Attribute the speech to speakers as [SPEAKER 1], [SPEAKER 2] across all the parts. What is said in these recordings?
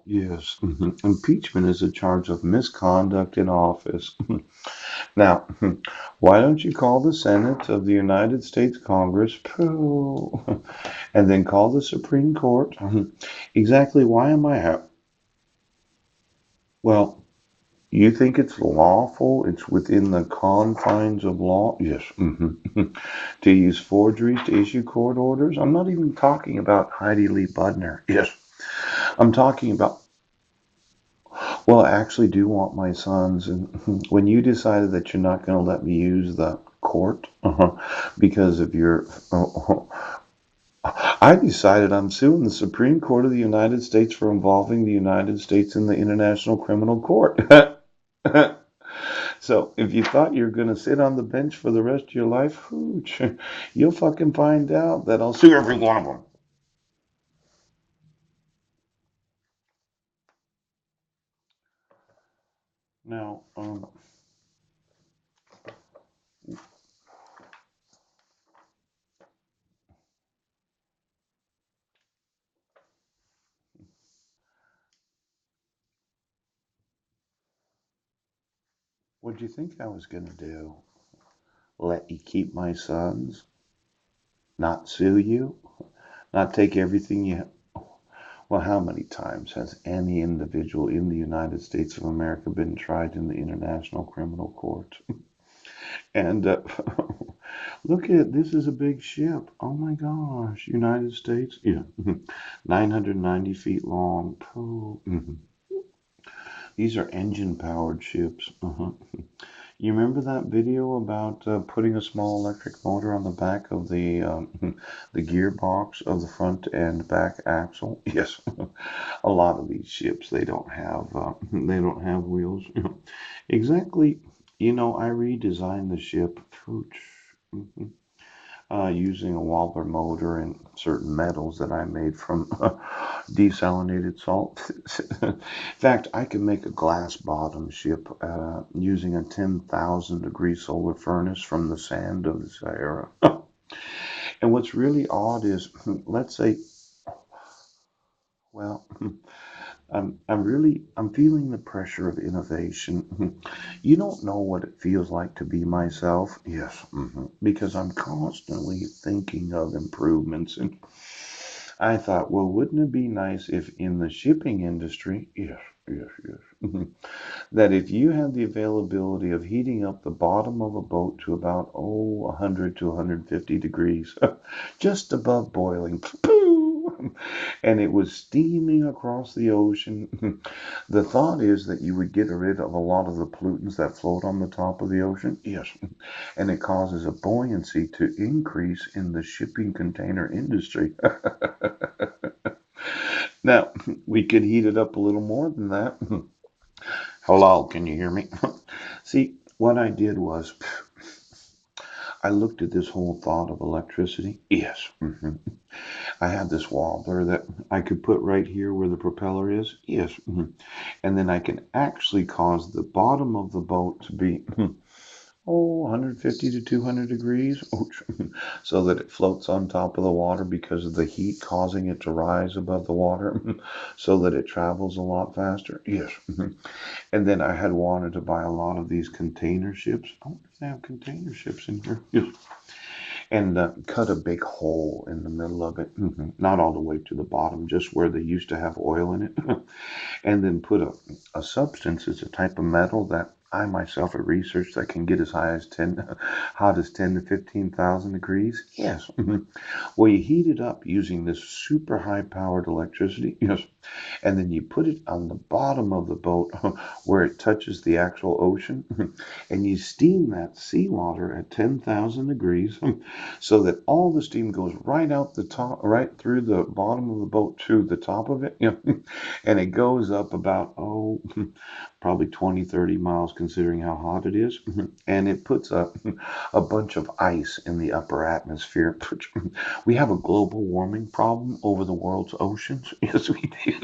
[SPEAKER 1] Yes, impeachment is a charge of misconduct in office. Now, why don't you call the Senate of the United States Congress, pooh, and then call the Supreme Court? Exactly why am I out? Well, you think it's lawful? It's within the confines of law? Yes. To use forgeries to issue court orders? I'm not even talking about Heidi Lee Budner. Yes. I'm talking about, well, I actually do want my sons. And when you decided that you're not going to let me use the court because of your, I decided I'm suing the Supreme Court of the United States for involving the United States in the International Criminal Court. So if you thought you were going to sit on the bench for the rest of your life, hooch, you'll fucking find out that I'll sue every one of them. Now, what do you think I was going to do? Let you keep my sons? Not sue you? Not take everything you. Well, how many times has any individual in the United States of America been tried in the International Criminal Court? And look at this is a big ship. Oh my gosh, United States, yeah, 990 feet long. Oh, these are engine-powered ships. You remember that video about putting a small electric motor on the back of the the gearbox of the front and back axle? Yes, a lot of these ships they don't have wheels. Exactly. You know, I redesigned the ship. Pooch. Mhm. Using a wobbler motor and certain metals that I made from desalinated salt. In fact, I can make a glass bottom ship using a 10,000 degree solar furnace from the sand of the Sahara. And what's really odd is, let's say, well, I'm feeling the pressure of innovation. You don't know what it feels like to be myself. Yes, because I'm constantly thinking of improvements. And I thought, well, wouldn't it be nice if in the shipping industry, yes, yes, yes, that if you had the availability of heating up the bottom of a boat to about, 100 to 150 degrees, just above boiling, and it was steaming across the ocean. The thought is that you would get rid of a lot of the pollutants that float on the top of the ocean. Yes. And it causes a buoyancy to increase in the shipping container industry. Now, we could heat it up a little more than that. Hello, can you hear me? See, what I did was I looked at this whole thought of electricity. Yes. I had this wobbler that I could put right here where the propeller is. Yes. And then I can actually cause the bottom of the boat to be 150 to 200 degrees, so that it floats on top of the water because of the heat causing it to rise above the water, so that it travels a lot faster. Yes. And then I had wanted to buy a lot of these container ships. I wonder if they have container ships in here. Yes. And cut a big hole in the middle of it. Not all the way to the bottom, just where they used to have oil in it. And then put a substance, it's a type of metal that I myself have researched that can get as high as 10, hot as 10 to 15,000 degrees. Yes. Well, you heat it up using this super high powered electricity. Yes. And then you put it on the bottom of the boat where it touches the actual ocean. And you steam that seawater at 10,000 degrees so that all the steam goes right out the top, right through the bottom of the boat to the top of it. And it goes up about, probably 20, 30 miles considering how hot it is. And it puts a bunch of ice in the upper atmosphere. We have a global warming problem over the world's oceans. Yes, we do.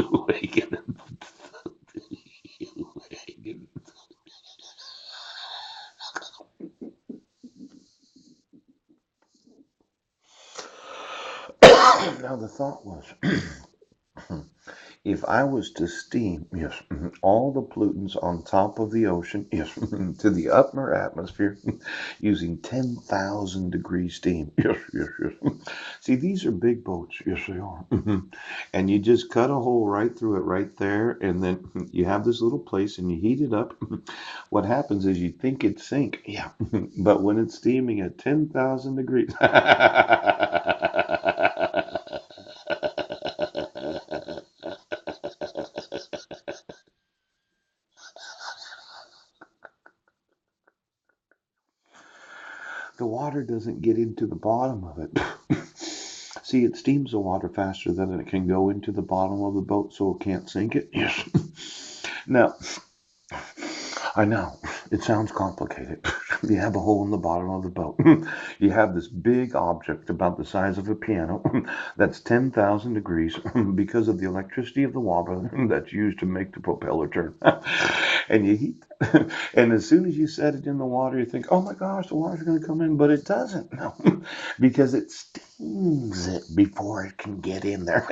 [SPEAKER 1] Now, the thought was, if I was to steam, yes, all the pollutants on top of the ocean, yes, to the upper atmosphere using 10,000 degree steam. Yes, yes, yes. See, these are big boats. Yes, they are. And you just cut a hole right through it right there, and then you have this little place and you heat it up. What happens is you think it sink. Yeah. But when it's steaming at 10,000 degrees, the water doesn't get into the bottom of it. See, it steams the water faster than it can go into the bottom of the boat, so it can't sink it. Yes. Now, I know it sounds complicated. You have a hole in the bottom of the boat. You have this big object about the size of a piano that's 10,000 degrees because of the electricity of the water that's used to make the propeller turn. And you heat, and as soon as you set it in the water, you think, oh my gosh, the water's going to come in, but it doesn't. No, because it stings it before it can get in there.